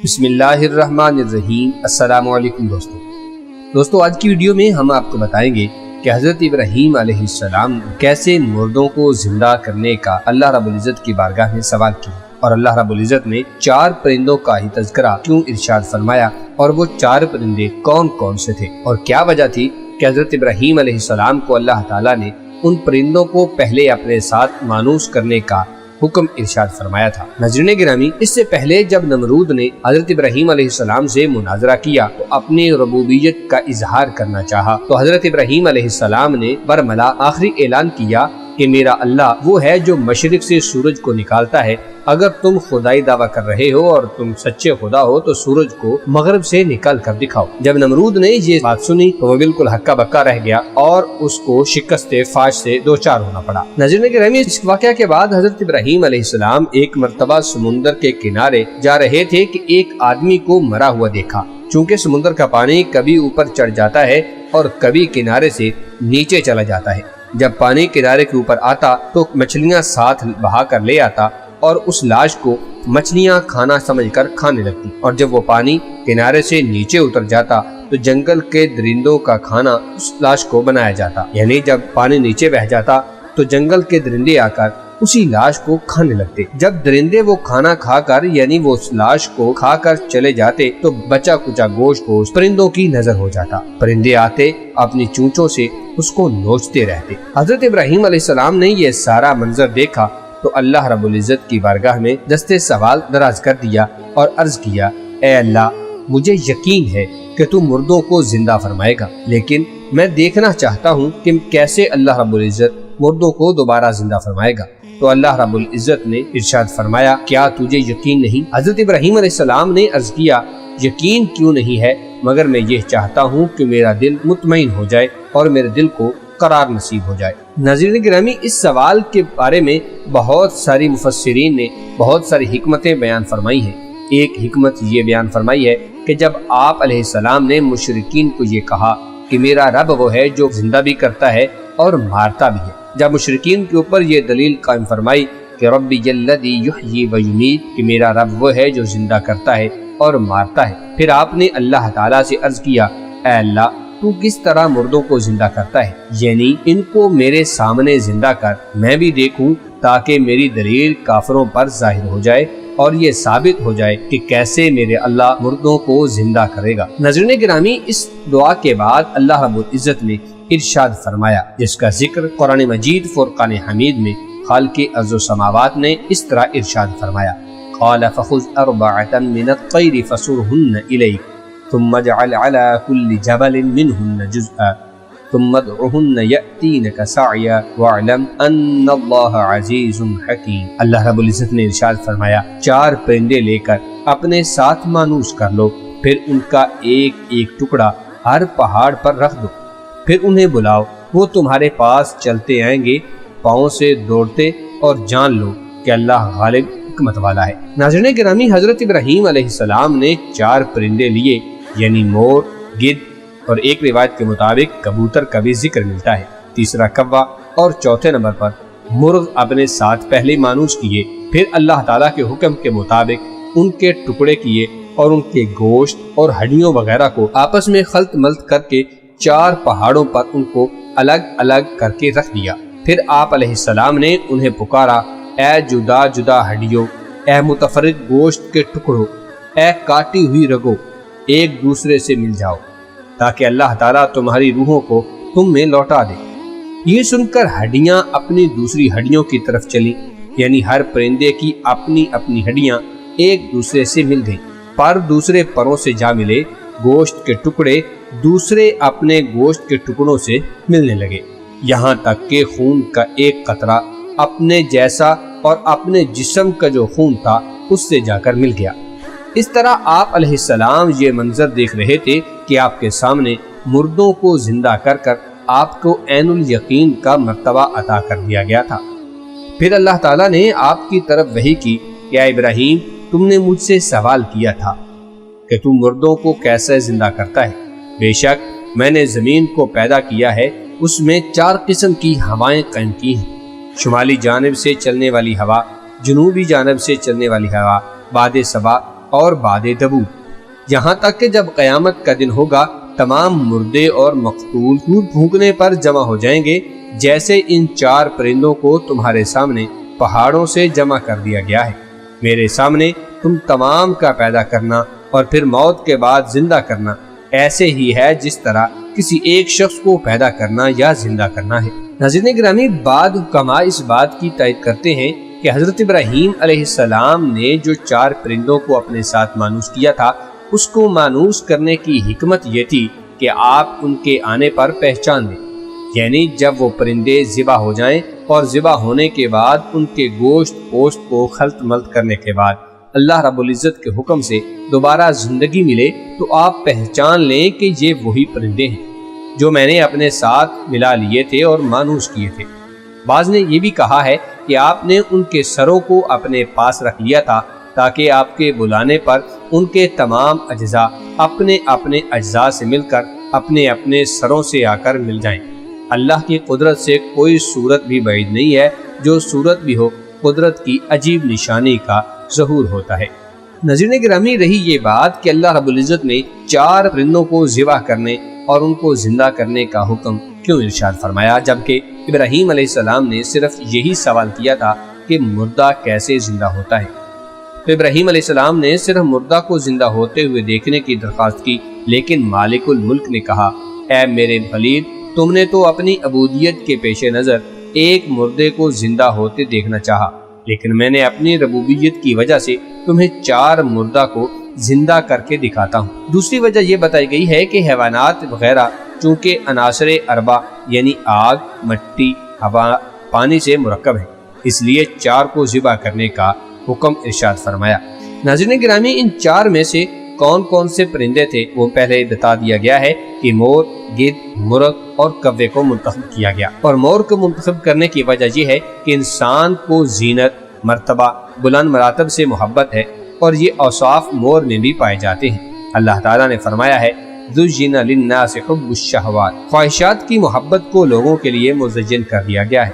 بسم اللہ الرحمن الرحیم۔ السلام علیکم دوستو آج کی ویڈیو میں ہم آپ کو بتائیں گے کہ حضرت ابراہیم علیہ السلام کیسے مردوں کو زندہ کرنے کا اللہ رب العزت کی بارگاہ میں سوال کیا، اور اللہ رب العزت نے 4 پرندوں کا ہی تذکرہ کیوں ارشاد فرمایا، اور وہ 4 پرندے کون کون سے تھے، اور کیا وجہ تھی کہ حضرت ابراہیم علیہ السلام کو اللہ تعالیٰ نے ان پرندوں کو پہلے اپنے ساتھ مانوس کرنے کا حکم ارشاد فرمایا تھا۔ ناظرین گرامی، اس سے پہلے جب نمرود نے حضرت ابراہیم علیہ السلام سے مناظرہ کیا تو اپنی ربوبیت کا اظہار کرنا چاہا، تو حضرت ابراہیم علیہ السلام نے برملا آخری اعلان کیا کہ میرا اللہ وہ ہے جو مشرق سے سورج کو نکالتا ہے، اگر تم خدائی دعویٰ کر رہے ہو اور تم سچے خدا ہو تو سورج کو مغرب سے نکال کر دکھاؤ۔ جب نمرود نے یہ بات سنی تو وہ بالکل ہکا بکا رہ گیا اور اس کو شکست فاش سے دوچار ہونا پڑا۔ ناظرین گرامی، اس واقعہ کے بعد حضرت ابراہیم علیہ السلام ایک مرتبہ سمندر کے کنارے جا رہے تھے کہ ایک آدمی کو مرا ہوا دیکھا۔ چونکہ سمندر کا پانی کبھی اوپر چڑھ جاتا ہے اور کبھی کنارے سے نیچے چلا جاتا ہے، جب پانی کنارے کے اوپر آتا تو مچھلیاں ساتھ بہا کر لے آتا اور اس لاش کو مچھلیاں کھانا سمجھ کر کھانے لگتی، اور جب وہ پانی کنارے سے نیچے اتر جاتا تو جنگل کے درندوں کا کھانا اس لاش کو بنایا جاتا، یعنی جب پانی نیچے بہ جاتا تو جنگل کے درندے آ کر اسی لاش کو کھانے لگتے۔ جب درندے وہ کھانا کھا کر یعنی وہ اس لاش کو کھا کر چلے جاتے تو بچا کچا گوشت کو پرندوں کی نظر ہو جاتا، پرندے آتے اپنی چونچوں سے اس کو نوچتے رہتے۔ حضرت ابراہیم علیہ السلام نے یہ سارا منظر دیکھا تو اللہ رب العزت کی بارگاہ میں دستے سوال دراز کر دیا اور عرض کیا، اے اللہ، مجھے یقین ہے کہ تو مردوں کو زندہ فرمائے گا، لیکن میں دیکھنا چاہتا ہوں کہ کیسے اللہ رب العزت مردوں کو دوبارہ زندہ فرمائے گا۔ تو اللہ رب العزت نے ارشاد فرمایا، کیا تجھے یقین نہیں؟ حضرت ابراہیم علیہ السلام نے عرض کیا، یقین کیوں نہیں ہے، مگر میں یہ چاہتا ہوں کہ میرا دل مطمئن ہو جائے اور میرے دل کو قرار نصیب ہو جائے۔ ناظرین گرامی، اس سوال کے بارے میں بہت ساری مفسرین نے بہت ساری حکمتیں بیان فرمائی ہیں۔ ایک حکمت یہ بیان فرمائی ہے کہ جب آپ علیہ السلام نے مشرکین کو یہ کہا کہ میرا رب وہ ہے جو زندہ بھی کرتا ہے اور مارتا بھی ہے، جب مشرکین کے اوپر یہ دلیل قائم فرمائی کہ ربی الذی یحیی و یمیت، کہ میرا رب وہ ہے جو زندہ کرتا ہے اور مارتا ہے، پھر آپ نے اللہ تعالیٰ سے عرض کیا، اے اللہ، تو کس طرح مردوں کو زندہ کرتا ہے، یعنی ان کو میرے سامنے زندہ کر، میں بھی دیکھوں، تاکہ میری دلیل کافروں پر ظاہر ہو جائے اور یہ ثابت ہو جائے کہ کیسے میرے اللہ مردوں کو زندہ کرے گا۔ ناظرین گرامی، اس دعا کے بعد اللہ رب العزت نے ارشاد فرمایا، جس کا ذکر قرآن مجید فرقان حمید میں خالق ارض و سماوات نے اس طرح ارشاد فرمایا، قال فخذ 4 من الطير فصرهن إليك ثم اجعل على كل جبل منهن جزءا ثم ادعهن يأتينك سعيا واعلم ان الله عزيز حكيم۔ اللہ رب العزت نے ارشاد فرمایا، 4 پرندے لے کر اپنے ساتھ مانوس کر لو، پھر ان کا ایک ایک ٹکڑا ہر پہاڑ پر رکھ دو، پھر انہیں بلاؤ، وہ تمہارے پاس چلتے آئیں گے پاؤں سے دوڑتے، اور جان لو کہ اللہ غالب حکمت والا ہے۔ ناظرین گرامی، حضرت ابراہیم علیہ السلام نے 4 پرندے لیے، یعنی مور، گدھ، اور ایک روایت کے مطابق کبوتر کا بھی ذکر ملتا ہے، تیسرا کوا، اور چوتھے نمبر پر مرغ اپنے ساتھ پہلے مانوس کیے، پھر اللہ تعالیٰ کے حکم کے مطابق ان کے ٹکڑے کیے اور ان کے گوشت اور ہڈیوں وغیرہ کو آپس میں خلط ملط کر کے 4 پہاڑوں پر ان کو الگ الگ کر کے رکھ دیا۔ پھر آپ علیہ السلام نے انہیں پکارا، اے جدا جدا ہڈیوں، اے متفرق گوشت کے ٹکڑوں، اے کاٹی ہوئی رگوں، ایک دوسرے سے مل جاؤ تاکہ اللہ تعالیٰ تمہاری روحوں کو تم میں لوٹا دے۔ یہ سن کر ہڈیاں اپنی دوسری ہڈیوں کی طرف چلی، یعنی ہر پرندے کی اپنی اپنی ہڈیاں ایک دوسرے سے مل گئیں، پر دوسرے پروں سے جا ملے، گوشت کے ٹکڑے دوسرے اپنے گوشت کے ٹکڑوں سے ملنے لگے، یہاں تک کہ خون کا ایک قطرہ اپنے جیسا اور اپنے جسم کا جو خون تھا اس سے جا کر مل گیا۔ اس طرح آپ علیہ السلام یہ منظر دیکھ رہے تھے کہ آپ کے سامنے مردوں کو زندہ کر کر آپ کو عین الیقین کا مرتبہ عطا کر دیا گیا تھا۔ پھر اللہ تعالیٰ نے آپ کی طرف وحی کی کہ اے ابراہیم، تم نے مجھ سے سوال کیا تھا کہ تم مردوں کو کیسے زندہ کرتا ہے، بے شک میں نے زمین کو پیدا کیا ہے، اس میں 4 قسم کی ہوائیں قائم کی ہیں، شمالی جانب سے چلنے والی ہوا، جنوبی جانب سے چلنے والی ہوا، باد صبا اور بعد دبو، یہاں تک کہ جب قیامت کا دن ہوگا تمام مردے اور مقتول دور پھونکنے پر جمع ہو جائیں گے، جیسے ان 4 پرندوں کو تمہارے سامنے پہاڑوں سے جمع کر دیا گیا ہے۔ میرے سامنے تم تمام کا پیدا کرنا اور پھر موت کے بعد زندہ کرنا ایسے ہی ہے جس طرح کسی ایک شخص کو پیدا کرنا یا زندہ کرنا ہے۔ ناظرین گرامی، بعض حکماء اس بات کی تائید کرتے ہیں کہ حضرت ابراہیم علیہ السلام نے جو 4 پرندوں کو اپنے ساتھ مانوس کیا تھا، اس کو مانوس کرنے کی حکمت یہ تھی کہ آپ ان کے آنے پر پہچان لیں، یعنی جب وہ پرندے ذبح ہو جائیں اور ذبح ہونے کے بعد ان کے گوشت پوشت کو خلط ملط کرنے کے بعد اللہ رب العزت کے حکم سے دوبارہ زندگی ملے تو آپ پہچان لیں کہ یہ وہی پرندے ہیں جو میں نے اپنے ساتھ ملا لیے تھے اور مانوس کیے تھے۔ بعض نے یہ بھی کہا ہے کہ آپ نے ان کے سروں کو اپنے پاس رکھ لیا تھا تاکہ آپ کے بلانے پر ان کے تمام اجزاء اپنے اپنے اجزاء سے مل کر اپنے اپنے سروں سے آ کر مل جائیں۔ اللہ کی قدرت سے کوئی صورت بھی بعید نہیں ہے، جو صورت بھی ہو قدرت کی عجیب نشانی کا ظہور ہوتا ہے۔ ناظرین گرامی، رہی یہ بات کہ اللہ رب العزت نے 4 پرندوں کو ذبح کرنے اور ان کو زندہ کرنے کا حکم کیوں ارشاد فرمایا، جبکہ ابراہیم علیہ السلام نے صرف یہی سوال کیا تھا کہ مردہ کیسے زندہ ہوتا ہے؟ تو ابراہیم علیہ السلام نے صرف مردہ کو زندہ ہوتے ہوئے دیکھنے کی درخواست کی، لیکن مالک الملک نے کہا، اے میرے خلیل، تم نے تو اپنی عبودیت کے پیش نظر ایک مردے کو زندہ ہوتے دیکھنا چاہا، لیکن میں نے اپنی ربوبیت کی وجہ سے تمہیں 4 مردہ کو زندہ کر کے دکھاتا ہوں۔ دوسری وجہ یہ بتائی گئی ہے کہ حیوانات وغیرہ چونکہ عناصر اربع یعنی آگ، مٹی، ہوا، پانی سے مرکب ہیں، اس لیے 4 کو ذبح کرنے کا حکم ارشاد فرمایا۔ ناظرین گرامی، ان 4 میں سے کون کون سے پرندے تھے وہ پہلے بتا دیا گیا ہے کہ مور، گدھ، مرغ اور کوے کو منتخب کیا گیا، اور مور کو منتخب کرنے کی وجہ یہ ہے کہ انسان کو زینت، مرتبہ، بلند مراتب سے محبت ہے اور یہ اوصاف مور میں بھی پائے جاتے ہیں۔ اللہ تعالیٰ نے فرمایا ہے، زُيِّنَ لِلنَّاسِ حُبُّ الشَّهَوَاتِ، خواہشات کی محبت کو لوگوں کے لیے مزین کر دیا گیا ہے۔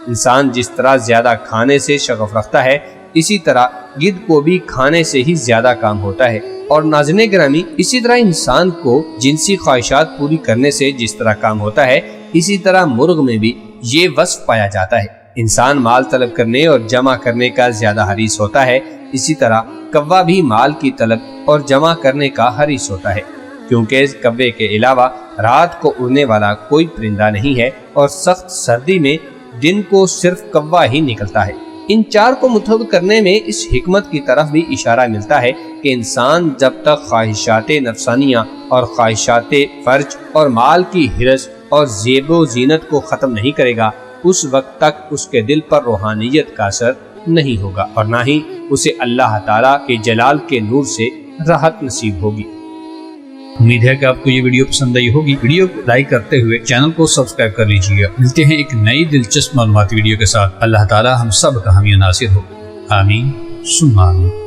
انسان جس طرح زیادہ کھانے سے شغف رکھتا ہے، اسی طرح گدھ کو بھی کھانے سے ہی زیادہ کام ہوتا ہے، اور ناظرین گرامی، اسی طرح انسان کو جنسی خواہشات پوری کرنے سے جس طرح کام ہوتا ہے، اسی طرح مرغ میں بھی یہ وصف پایا جاتا ہے۔ انسان مال طلب کرنے اور جمع کرنے کا زیادہ حریص ہوتا ہے، اسی طرح کوا بھی مال کی طلب اور جمع کرنے کا حریص ہوتا ہے، کیونکہ کوے کے علاوہ رات کو اڑنے والا کوئی پرندہ نہیں ہے اور سخت سردی میں دن کو صرف کوا ہی نکلتا ہے۔ ان 4 کو منتخب کرنے میں اس حکمت کی طرف بھی اشارہ ملتا ہے کہ انسان جب تک خواہشات نفسانیہ اور خواہشات فرج اور مال کی ہرس اور زیب و زینت کو ختم نہیں کرے گا، اس وقت تک اس کے دل پر روحانیت کا اثر نہیں ہوگا اور نہ ہی اسے اللہ تعالیٰ کے جلال کے نور سے راحت نصیب ہوگی۔ امید ہے کہ آپ کو یہ ویڈیو پسند آئی ہوگی۔ ویڈیو کو لائک کرتے ہوئے چینل کو سبسکرائب کر لیجیے۔ ملتے ہیں ایک نئی دلچسپ معلوماتی ویڈیو کے ساتھ۔ اللہ تعالیٰ ہم سب کا حامی و ناصر ہو، آمین ثم آمین۔